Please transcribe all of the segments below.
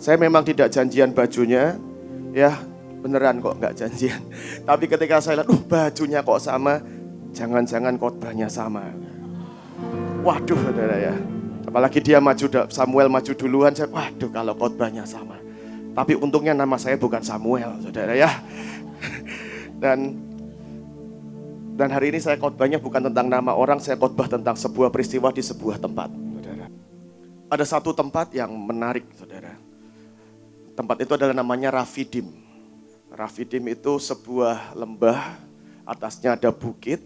Saya memang tidak janjian bajunya, ya beneran kok nggak janjian. Tapi ketika saya lihat, bajunya kok sama, jangan-jangan khotbahnya sama. Waduh saudara ya, apalagi dia Samuel maju duluan, saya waduh kalau khotbahnya sama. Tapi untungnya nama saya bukan Samuel saudara ya. Dan hari ini saya khotbahnya bukan tentang nama orang, saya khotbah tentang sebuah peristiwa di sebuah tempat saudara. Ada satu tempat yang menarik saudara. Tempat itu adalah namanya Rafidim. Rafidim itu sebuah lembah, atasnya ada bukit.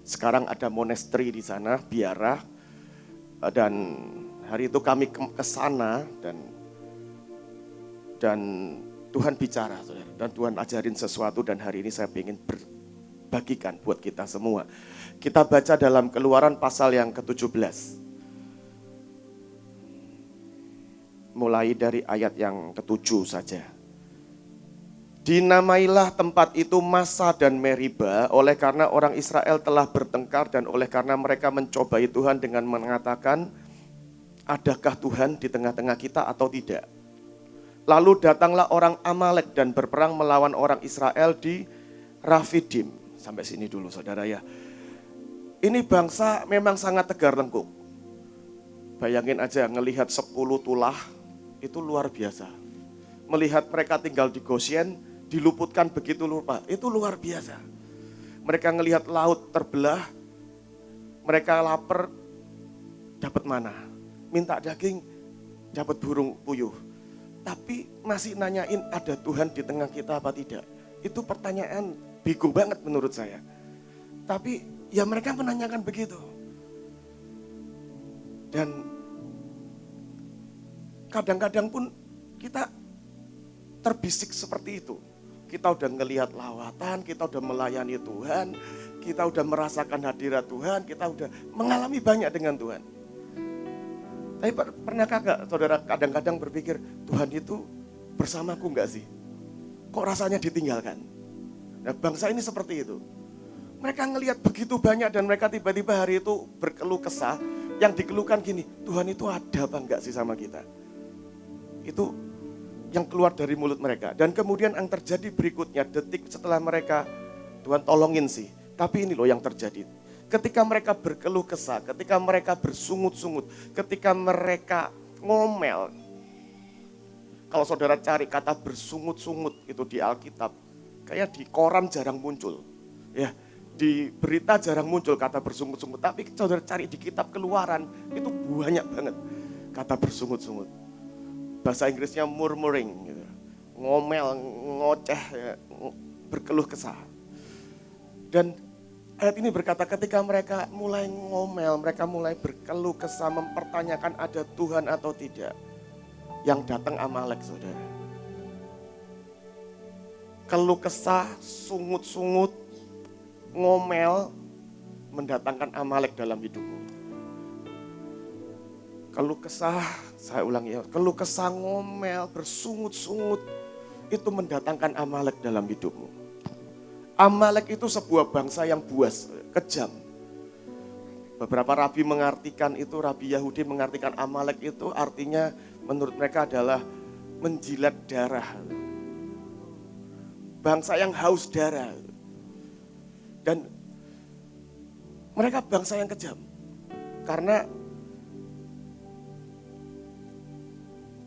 Sekarang ada monasteri di sana, biara. Dan hari itu kami ke sana dan Tuhan bicara saudara. Dan Tuhan ajarin sesuatu dan hari ini saya ingin berbagikan buat kita semua. Kita baca dalam Keluaran pasal yang ke-17. Mulai dari ayat yang ke-7 saja. Dinamailah tempat itu Massa dan Meriba oleh karena orang Israel telah bertengkar dan oleh karena mereka mencobai Tuhan dengan mengatakan, adakah Tuhan di tengah-tengah kita atau tidak? Lalu datanglah orang Amalek dan berperang melawan orang Israel di Rafidim. Sampai sini dulu saudara ya. Ini bangsa memang sangat tegar tengkuk. Bayangin aja ngelihat 10 tulah, itu luar biasa. Melihat mereka tinggal di Goshen, diluputkan begitu lupa, itu luar biasa. Mereka ngelihat laut terbelah, mereka lapar, dapat mana? Minta daging, dapat burung puyuh. Tapi masih nanyain ada Tuhan di tengah kita apa tidak? Itu pertanyaan bego banget menurut saya. Tapi ya mereka menanyakan begitu. Dan kadang-kadang pun kita terbisik seperti itu. Kita udah ngelihat lawatan, kita udah melayani Tuhan, kita udah merasakan hadirat Tuhan, kita udah mengalami banyak dengan Tuhan. Tapi pernahkah gak saudara kadang-kadang berpikir, Tuhan itu bersamaku gak sih? Kok rasanya ditinggalkan? Nah bangsa ini seperti itu. Mereka ngelihat begitu banyak dan mereka tiba-tiba hari itu berkeluh kesah. Yang dikeluhkan gini, Tuhan itu ada apa enggak sih sama kita? Itu yang keluar dari mulut mereka. Dan kemudian yang terjadi berikutnya, detik setelah mereka, Tuhan tolongin sih. Tapi ini loh yang terjadi. Ketika mereka berkeluh kesah, ketika mereka bersungut-sungut, ketika mereka ngomel. Kalau saudara cari kata bersungut-sungut itu di Alkitab, kayak di koran jarang muncul. Ya, di berita jarang muncul kata bersungut-sungut. Tapi saudara cari di kitab Keluaran, itu banyak banget kata bersungut-sungut. Bahasa Inggrisnya murmuring, gitu. Ngomel, ngoceh, ya, berkeluh kesah. Dan ayat ini berkata ketika mereka mulai ngomel, mereka mulai berkeluh kesah, mempertanyakan ada Tuhan atau tidak. Yang datang Amalek saudara. Keluh kesah, sungut-sungut, ngomel, mendatangkan Amalek dalam hidupmu. Keluh kesah, saya ulangi ya, keluh kesah, ngomel, bersungut-sungut, itu mendatangkan Amalek dalam hidupmu. Amalek itu sebuah bangsa yang buas, kejam. Beberapa rabi mengartikan itu, rabi Yahudi mengartikan Amalek itu artinya menurut mereka adalah menjilat darah. Bangsa yang haus darah. Dan mereka bangsa yang kejam. Karena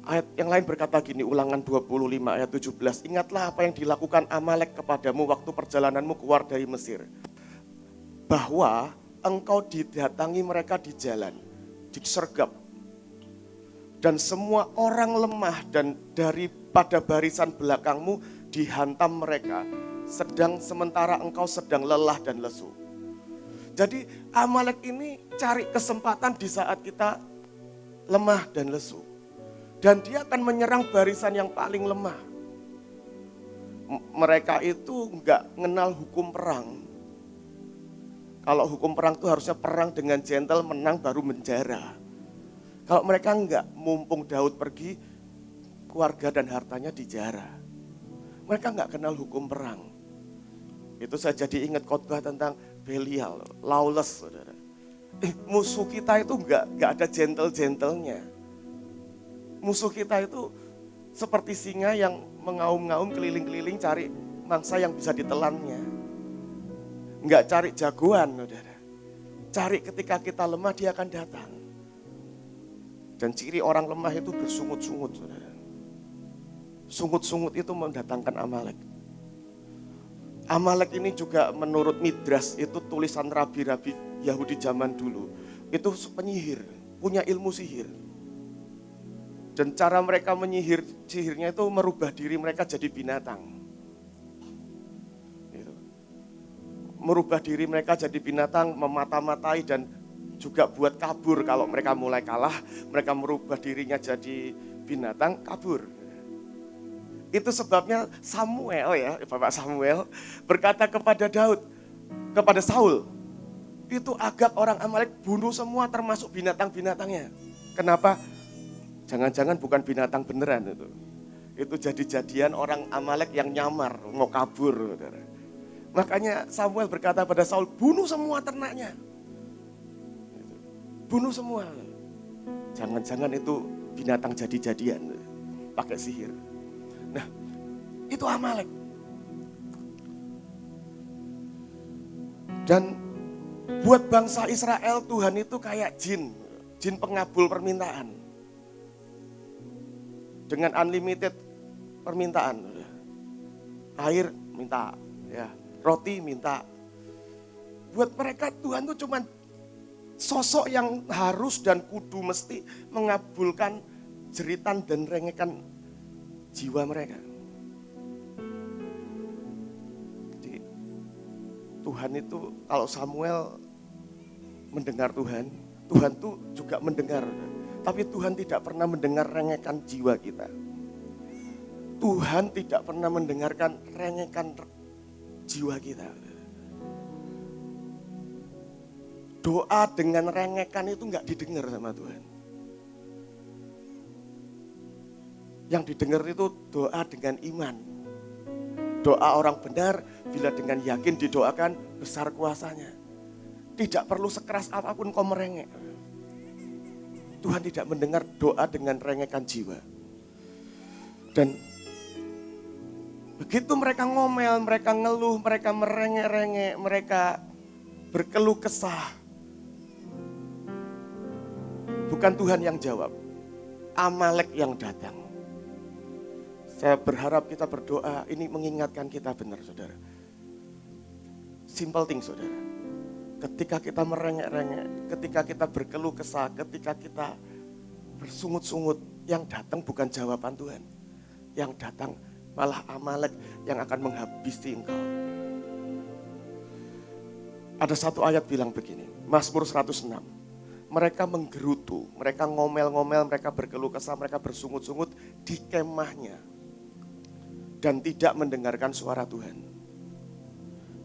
ayat yang lain berkata gini, Ulangan 25 ayat 17. Ingatlah apa yang dilakukan Amalek kepadamu waktu perjalananmu keluar dari Mesir. Bahwa engkau didatangi mereka di jalan, disergap. Dan semua orang lemah dan daripada barisan belakangmu dihantam mereka. Sementara engkau sedang lelah dan lesu. Jadi Amalek ini cari kesempatan di saat kita lemah dan lesu. Dan dia akan menyerang barisan yang paling lemah. Mereka itu enggak mengenal hukum perang. Kalau hukum perang itu harusnya perang dengan gentle, menang baru menjara. Kalau mereka enggak, mumpung Daud pergi, keluarga dan hartanya dijara. Mereka enggak kenal hukum perang. Itu saya jadi ingat khotbah tentang Belial, lawless saudara. Musuh kita itu enggak ada gentle-gentlenya. Musuh kita itu seperti singa yang mengaum-ngaum keliling-keliling cari mangsa yang bisa ditelannya. Enggak cari jagoan, saudara. Cari ketika kita lemah, dia akan datang. Dan ciri orang lemah itu bersungut-sungut, saudara. Sungut-sungut itu mendatangkan Amalek. Amalek ini juga menurut Midras, itu tulisan rabi-rabi Yahudi zaman dulu. Itu penyihir, punya ilmu sihir. Dan cara mereka menyihir, sihirnya itu merubah diri mereka jadi binatang. Gitu. Merubah diri mereka jadi binatang, memata-matai dan juga buat kabur. Kalau mereka mulai kalah, mereka merubah dirinya jadi binatang, kabur. Itu sebabnya Samuel, ya, Bapak Samuel berkata kepada Daud, kepada Saul, itu agak orang Amalek bunuh semua termasuk binatang-binatangnya. Kenapa? Jangan-jangan bukan binatang beneran itu. Itu jadi-jadian orang Amalek yang nyamar, mau kabur. Saudara. Makanya Samuel berkata pada Saul, bunuh semua ternaknya. Bunuh semua. Jangan-jangan itu binatang jadi-jadian, pakai sihir. Nah, itu Amalek. Dan buat bangsa Israel, Tuhan itu kayak jin pengabul permintaan. Dengan unlimited permintaan. Air minta, ya, roti minta. Buat mereka Tuhan itu cuma sosok yang harus dan kudu mesti mengabulkan jeritan dan rengekan jiwa mereka. Jadi Tuhan itu kalau Samuel mendengar Tuhan tuh juga mendengar. Tapi Tuhan tidak pernah mendengar rengekan jiwa kita. Tuhan tidak pernah mendengarkan rengekan jiwa kita. Doa dengan rengekan itu enggak didengar sama Tuhan. Yang didengar itu doa dengan iman. Doa orang benar bila dengan yakin didoakan besar kuasanya. Tidak perlu sekeras apapun kau merengek. Tuhan tidak mendengar doa dengan rengekan jiwa. Dan begitu mereka ngomel, mereka ngeluh, mereka merengek-rengek, mereka berkeluh kesah. Bukan Tuhan yang jawab, Amalek yang datang. Saya berharap kita berdoa, ini mengingatkan kita benar, saudara. Simple thing, saudara. Ketika kita merengek-rengek, ketika kita berkeluh kesah, ketika kita bersungut-sungut, yang datang bukan jawaban Tuhan. Yang datang malah Amalek yang akan menghabisi engkau. Ada satu ayat bilang begini, Mazmur 106. Mereka menggerutu, mereka ngomel-ngomel, mereka berkeluh kesah, mereka bersungut-sungut di kemahnya. Dan tidak mendengarkan suara Tuhan.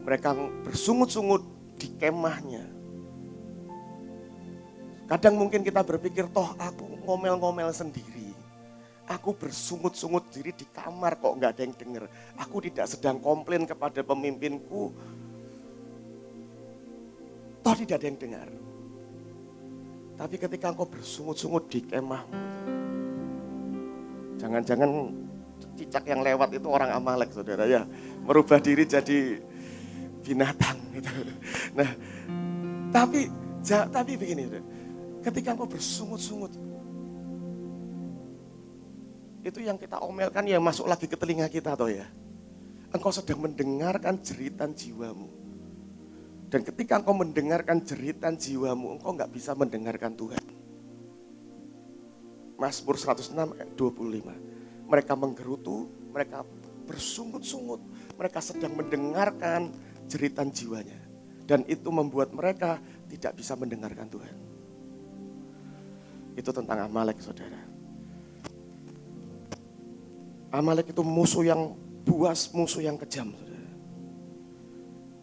Mereka bersungut-sungut di kemahnya. Kadang mungkin kita berpikir, toh aku ngomel-ngomel sendiri. Aku bersungut-sungut diri di kamar kok gak ada yang dengar. Aku tidak sedang komplain kepada pemimpinku. Toh tidak ada yang dengar. Tapi ketika engkau bersungut-sungut di kemahmu, jangan-jangan cicak yang lewat itu orang Amalek, saudara, ya, merubah diri jadi binatang gitu. Nah, tapi begini, saudara. Ketika engkau bersungut-sungut, itu yang kita omelkan yang masuk lagi ke telinga kita, toh ya. Engkau sedang mendengarkan jeritan jiwamu. Dan ketika engkau mendengarkan jeritan jiwamu, engkau gak bisa mendengarkan Tuhan. Mazmur 106 ayat 25. Mereka menggerutu, mereka bersungut-sungut, mereka sedang mendengarkan jeritan jiwanya. Dan itu membuat mereka tidak bisa mendengarkan Tuhan. Itu tentang Amalek, saudara. Amalek itu musuh yang buas, musuh yang kejam, saudara.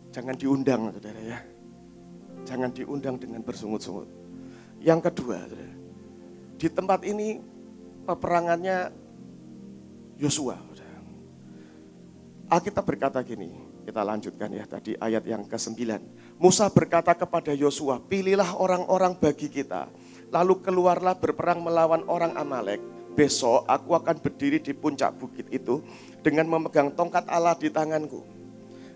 Jangan diundang, saudara, ya. Jangan diundang dengan bersungut-sungut. Yang kedua, saudara, di tempat ini peperangannya Yosua. Alkitab berkata gini, kita lanjutkan ya tadi ayat yang ke-9. Musa berkata kepada Yosua, pilihlah orang-orang bagi kita, lalu keluarlah berperang melawan orang Amalek. besok aku akan berdiri di puncak bukit itu dengan memegang tongkat Allah di tanganku.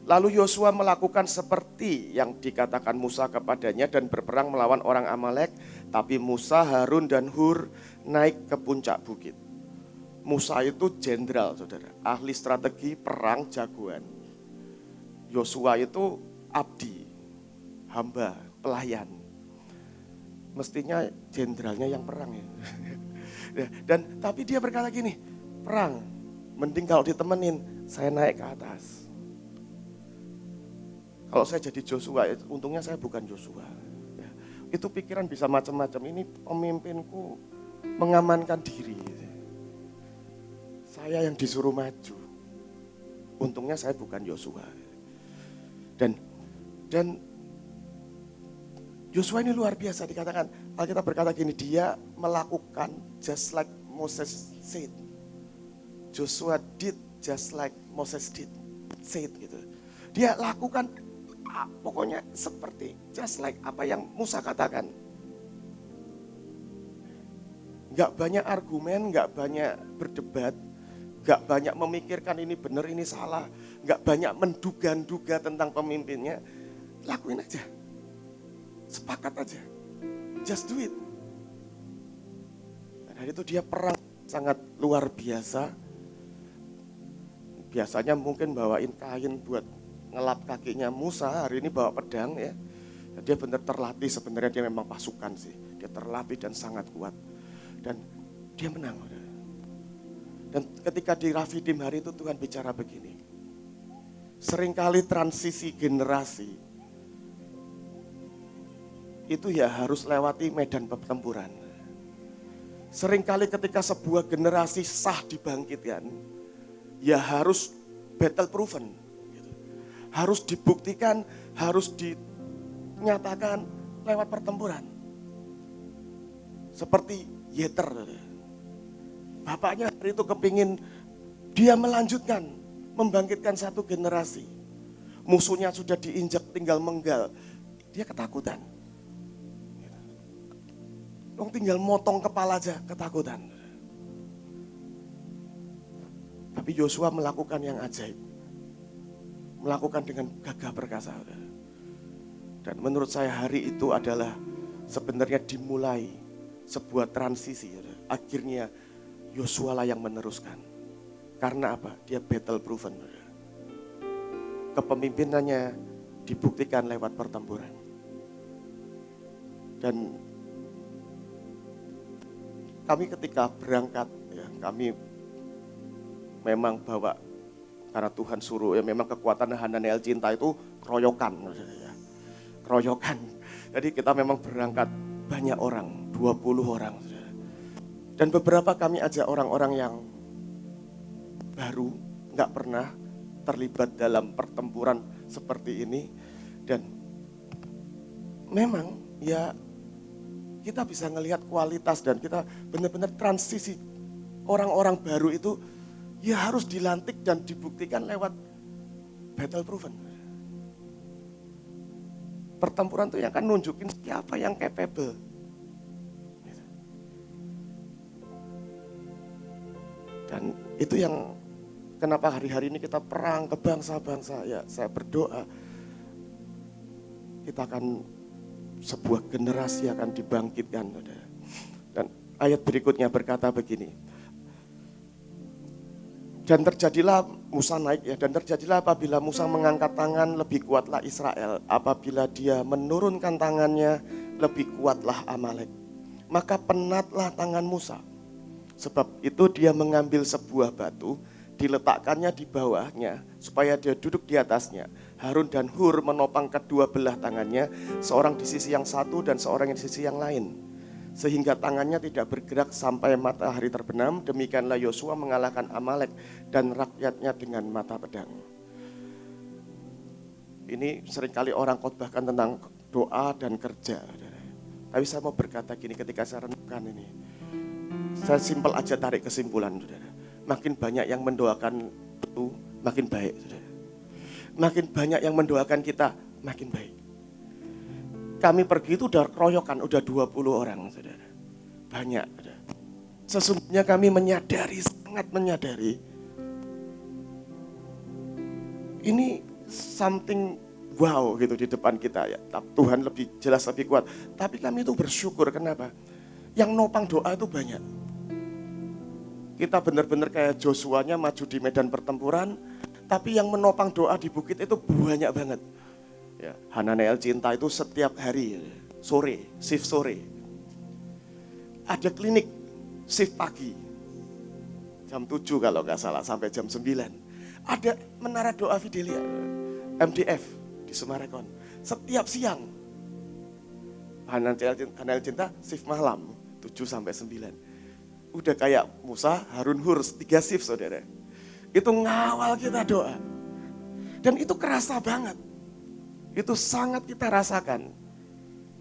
Lalu Yosua melakukan seperti yang dikatakan Musa kepadanya dan berperang melawan orang Amalek. Tapi Musa, Harun, dan Hur naik ke puncak bukit. Musa itu jenderal, saudara, ahli strategi perang jagoan. Yosua itu abdi, hamba, pelayan. Mestinya jenderalnya yang perang ya. Tapi dia berkata gini, perang, mending kalau ditemenin, saya naik ke atas. Kalau saya jadi Joshua, untungnya saya bukan Joshua. Ya, itu pikiran bisa macam-macam. Ini pemimpinku mengamankan diri. Saya yang disuruh maju. Untungnya saya bukan Joshua. Dan Joshua ini luar biasa, dikatakan. Alkitab berkata gini, dia melakukan just like Moses said. Joshua did just like Moses did. Said gitu. Dia lakukan pokoknya seperti just like apa yang Musa katakan. Gak banyak argumen, gak banyak berdebat, gak banyak memikirkan ini benar, ini salah, gak banyak menduga-duga tentang pemimpinnya. Lakuin aja, sepakat aja, just do it. Dan hari itu dia perang sangat luar biasa. Biasanya mungkin bawain kain buat ngelap kakinya Musa, hari ini bawa pedang ya. Dia benar terlatih, sebenarnya dia memang pasukan sih. Dia terlatih dan sangat kuat. Dan dia menang. Dan ketika di Rafidim hari itu Tuhan bicara begini. Seringkali transisi generasi itu ya harus lewati medan pertempuran. Seringkali ketika sebuah generasi sah dibangkitkan, ya harus battle proven. Harus dibuktikan, harus dinyatakan lewat pertempuran. Seperti Yeter. Bapaknya hari itu kepingin dia melanjutkan, membangkitkan satu generasi. Musuhnya sudah diinjak tinggal menggal. Dia ketakutan. Tinggal motong kepala aja ketakutan. Tapi Yosua melakukan yang ajaib. Melakukan dengan gagah perkasa. Dan menurut saya hari itu adalah sebenarnya dimulai sebuah transisi. Akhirnya Yosua lah yang meneruskan. Karena apa? Dia battle proven. Kepemimpinannya dibuktikan lewat pertempuran. Dan kami ketika berangkat, ya, kami memang bawa, karena Tuhan suruh, ya memang kekuatan Hananiel cinta itu keroyokan. Ya. Keroyokan. Jadi kita memang berangkat banyak orang, 20 orang. Dan beberapa kami ajak orang-orang yang baru, gak pernah terlibat dalam pertempuran seperti ini. Dan memang ya kita bisa ngelihat kualitas dan kita benar-benar transisi orang-orang baru itu ya harus dilantik dan dibuktikan lewat battle proven. Pertempuran itu yang akan nunjukin siapa yang capable. Dan itu yang kenapa hari-hari ini kita perang ke bangsa-bangsa. Ya, saya berdoa kita akan sebuah generasi akan dibangkitkan. Dan ayat berikutnya berkata begini. Dan terjadilah Musa naik ya, dan terjadilah apabila Musa mengangkat tangan lebih kuatlah Israel, apabila dia menurunkan tangannya lebih kuatlah Amalek. Maka penatlah tangan Musa. Sebab itu dia mengambil sebuah batu, diletakkannya di bawahnya supaya dia duduk di atasnya. Harun dan Hur menopang kedua belah tangannya, seorang di sisi yang satu dan seorang di sisi yang lain. Sehingga tangannya tidak bergerak sampai matahari terbenam. Demikianlah Yosua mengalahkan Amalek dan rakyatnya dengan mata pedang. Ini seringkali orang khotbahkan tentang doa dan kerja. Tapi saya mau berkata gini ketika saya renungkan ini. Saya simpel aja tarik kesimpulan. Makin banyak yang mendoakan itu makin baik. Makin banyak yang mendoakan kita makin baik. Kami pergi itu udah keroyokan, udah 20 orang, saudara. Banyak. Saudara. Sesungguhnya kami menyadari, sangat menyadari, ini something wow gitu di depan kita ya. Tuhan lebih jelas, lebih kuat. Tapi kami itu bersyukur, kenapa? Yang nopang doa itu banyak. Kita benar-benar kayak Joshua-nya maju di medan pertempuran, tapi yang menopang doa di bukit itu banyak banget. Ya, Hananel Cinta itu setiap hari, sore, shift sore. Ada klinik, shift pagi. Jam 7 kalau nggak salah, sampai jam 9. Ada menara doa Fidelia, MDF di Sumarekon. Setiap siang. Hananel Cinta, shift malam, 7 sampai 9. Udah kayak Musa, Harun Hur, 3 shift saudara. Itu ngawal kita doa. Dan itu kerasa banget. Itu sangat kita rasakan.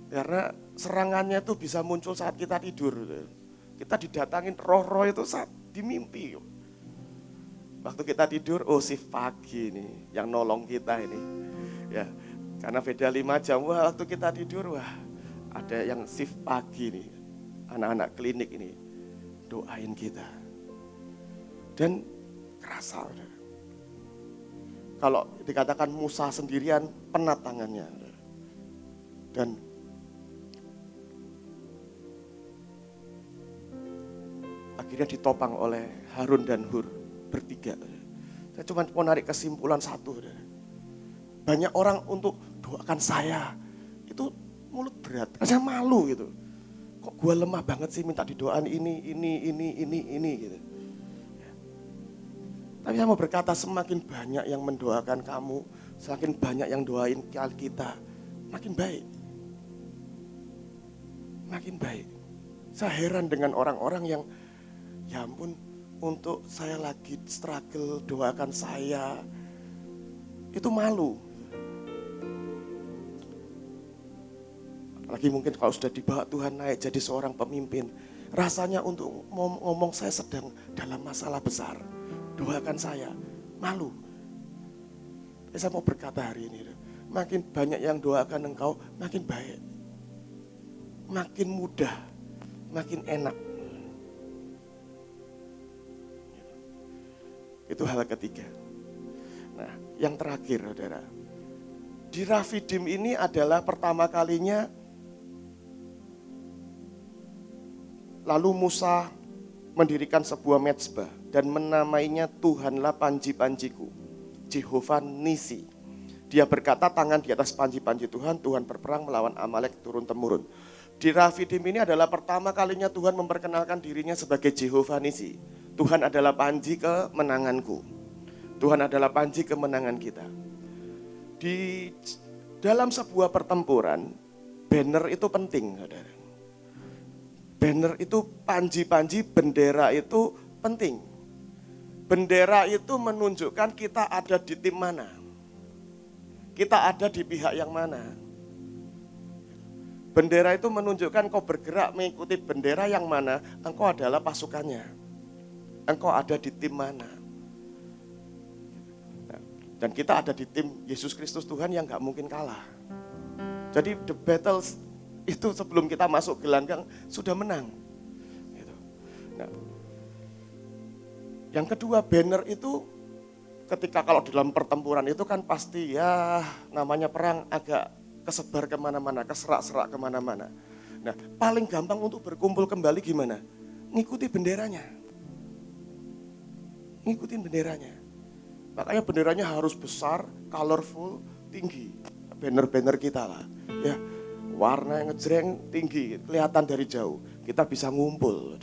Karena serangannya itu bisa muncul saat kita tidur. Kita didatangin roh-roh itu saat di mimpi. Waktu kita tidur, oh shift pagi nih yang nolong kita ini. Ya, karena beda 5 jam, wah waktu kita tidur, wah ada yang shift pagi nih. Anak-anak klinik ini doain kita. Dan kerasa. Kalau dikatakan Musa sendirian, penat tangannya. Dan akhirnya ditopang oleh Harun dan Hur bertiga. Saya cuma mau narik kesimpulan satu. Banyak orang untuk doakan saya, itu mulut berat, saya malu gitu. Kok gue lemah banget sih minta didoain ini gitu. Tapi saya mau berkata, semakin banyak yang mendoakan kamu, semakin banyak yang doain kita, makin baik. Makin baik. Saya heran dengan orang-orang yang, ya ampun, untuk saya lagi struggle, doakan saya, itu malu. Apalagi mungkin kalau sudah dibawa Tuhan naik jadi seorang pemimpin, rasanya untuk ngomong saya sedang dalam masalah besar, doakan saya, malu. Saya mau berkata hari ini, makin banyak yang doakan engkau, makin baik. Makin mudah, makin enak. Itu hal ketiga. Nah, yang terakhir saudara, di Rafidim ini adalah pertama kalinya lalu Musa mendirikan sebuah mezbah dan menamainya Tuhanlah panji-panjiku, Jehovah Nisi. Dia berkata, tangan di atas panji-panji Tuhan, Tuhan berperang melawan Amalek turun-temurun. Di Rafidim ini adalah pertama kalinya Tuhan memperkenalkan dirinya sebagai Jehovah Nisi. Tuhan adalah panji kemenanganku. Tuhan adalah panji kemenangan kita. Di dalam sebuah pertempuran, banner itu penting, saudara. Banner itu, panji-panji, bendera itu penting. Bendera itu menunjukkan kita ada di tim mana. Kita ada di pihak yang mana. Bendera itu menunjukkan kau bergerak mengikuti bendera yang mana, engkau adalah pasukannya. Engkau ada di tim mana. Dan kita ada di tim Yesus Kristus Tuhan yang gak mungkin kalah. Jadi the battles itu sebelum kita masuk gelanggang sudah menang. Gitu. Nah, yang kedua, banner itu ketika kalau dalam pertempuran itu kan pasti ya namanya perang agak kesebar kemana-mana, keserak-serak kemana-mana. Nah, paling gampang untuk berkumpul kembali gimana? Ngikuti benderanya. Ngikutin benderanya. Makanya benderanya harus besar, colorful, tinggi. Banner-banner kita lah. Ya, warna yang ngejreng tinggi, kelihatan dari jauh. Kita bisa ngumpul.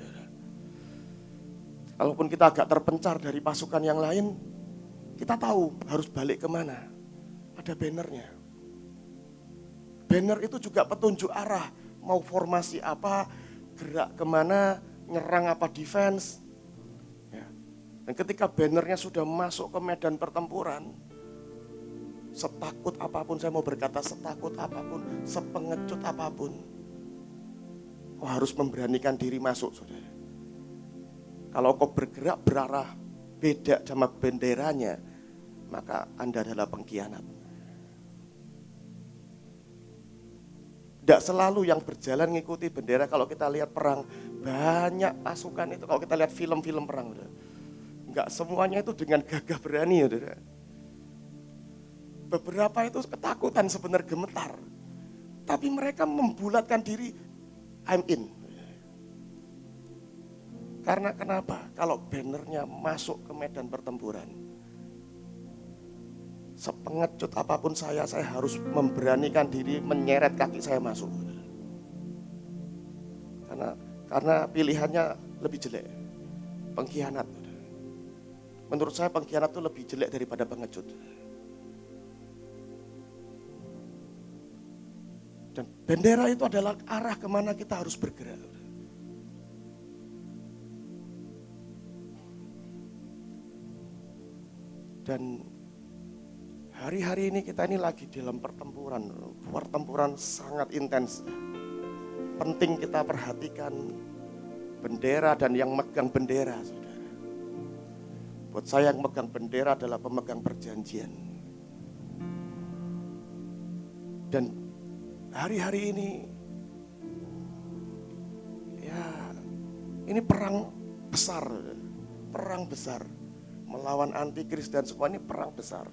Kalaupun kita agak terpencar dari pasukan yang lain, kita tahu harus balik kemana. Ada bannernya. Banner itu juga petunjuk arah, mau formasi apa, gerak kemana, nyerang apa defense. Ya. Dan ketika bannernya sudah masuk ke medan pertempuran, setakut apapun, saya mau berkata setakut apapun, sepengecut apapun, kau harus memberanikan diri masuk, saudara. Kalau kau bergerak berarah beda sama benderanya, maka Anda adalah pengkhianat. Tidak selalu yang berjalan ngikuti bendera. Kalau kita lihat perang, banyak pasukan itu, kalau kita lihat film-film perang, enggak semuanya itu dengan gagah berani. Beberapa itu ketakutan, sebenarnya gemetar. Tapi mereka membulatkan diri, I'm in. Karena kenapa? Kalau bannernya masuk ke medan pertempuran, sepengecut apapun saya harus memberanikan diri menyeret kaki saya masuk. Karena pilihannya lebih jelek, pengkhianat. Menurut saya pengkhianat itu lebih jelek daripada pengecut. Dan bendera itu adalah arah kemana kita harus bergerak. Dan hari-hari ini kita ini lagi dalam pertempuran sangat intens. Penting kita perhatikan bendera dan yang megang bendera, saudara. Buat saya yang megang bendera adalah pemegang perjanjian. Dan hari-hari ini, ya ini perang besar, melawan antikris dan semua ini perang besar.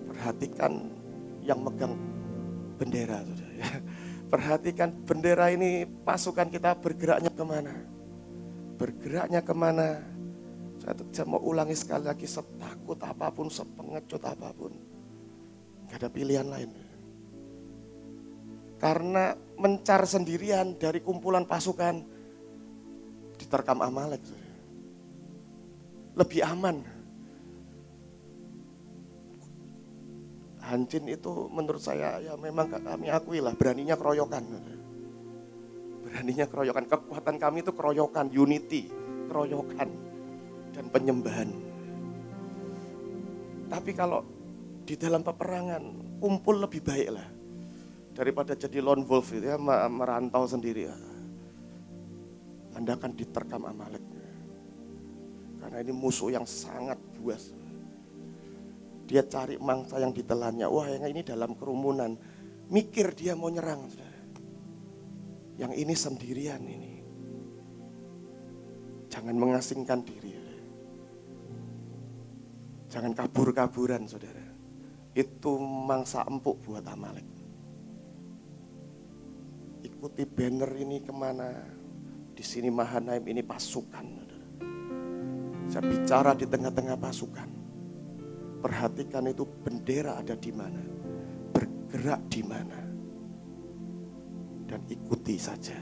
Perhatikan yang megang bendera, saudara. Perhatikan bendera ini, pasukan kita bergeraknya kemana. Saya mau ulangi sekali lagi, setakut apapun, sepengecut apapun, gak ada pilihan lain. Karena mencar sendirian dari kumpulan pasukan, diterkam Amalek, saudara. Lebih aman. Hancin itu menurut saya ya memang kami akui lah, beraninya keroyokan. Kekuatan kami itu keroyokan, unity, keroyokan dan penyembahan. Tapi kalau di dalam peperangan kumpul lebih baik lah daripada jadi lone wolf itu ya, merantau sendiri. Anda akan diterkam Amalek. Karena ini musuh yang sangat buas. Dia cari mangsa yang ditelannya. Wah, yang ini dalam kerumunan. Mikir dia mau nyerang. Yang ini sendirian ini. Jangan mengasingkan diri. Jangan kabur-kaburan, saudara. Itu mangsa empuk buat Amalek. Ikuti banner ini kemana. Di sini Mahanaim ini pasukan. Saya bicara di tengah-tengah pasukan. Perhatikan itu bendera ada di mana, bergerak di mana, dan ikuti saja.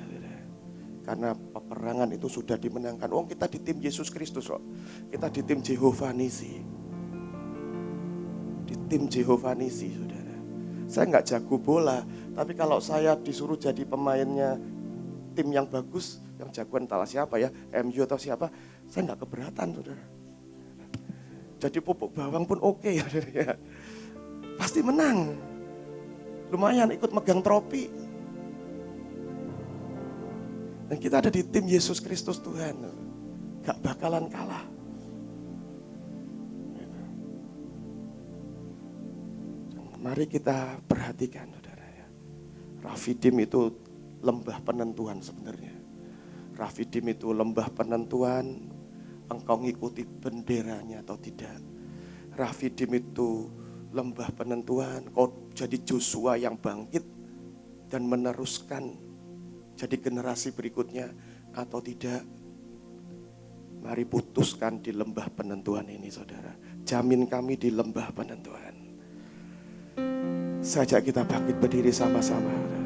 Karena peperangan itu sudah dimenangkan. Oh, kita di tim Yesus Kristus kok. Kita di tim Jehovah Nisi. Di tim Jehovah Nisi, saudara. Saya nggak jago bola, tapi kalau saya disuruh jadi pemainnya tim yang bagus, yang jagoan entahlah siapa ya, MU atau siapa, saya nggak keberatan, saudara. Jadi pupuk bawang pun oke, ya. Pasti menang. Lumayan ikut megang trofi. Dan kita ada di tim Yesus Kristus Tuhan. Gak bakalan kalah. Mari kita perhatikan, saudara ya. Rafidim itu lembah penentuan sebenarnya. Rafidim itu lembah penentuan. Engkau ngikuti benderanya atau tidak. Rafidim itu lembah penentuan. Kau jadi Joshua yang bangkit dan meneruskan jadi generasi berikutnya atau tidak. Mari putuskan di lembah penentuan ini, saudara. Jamin kami di lembah penentuan. Sajak kita bangkit berdiri sama-sama.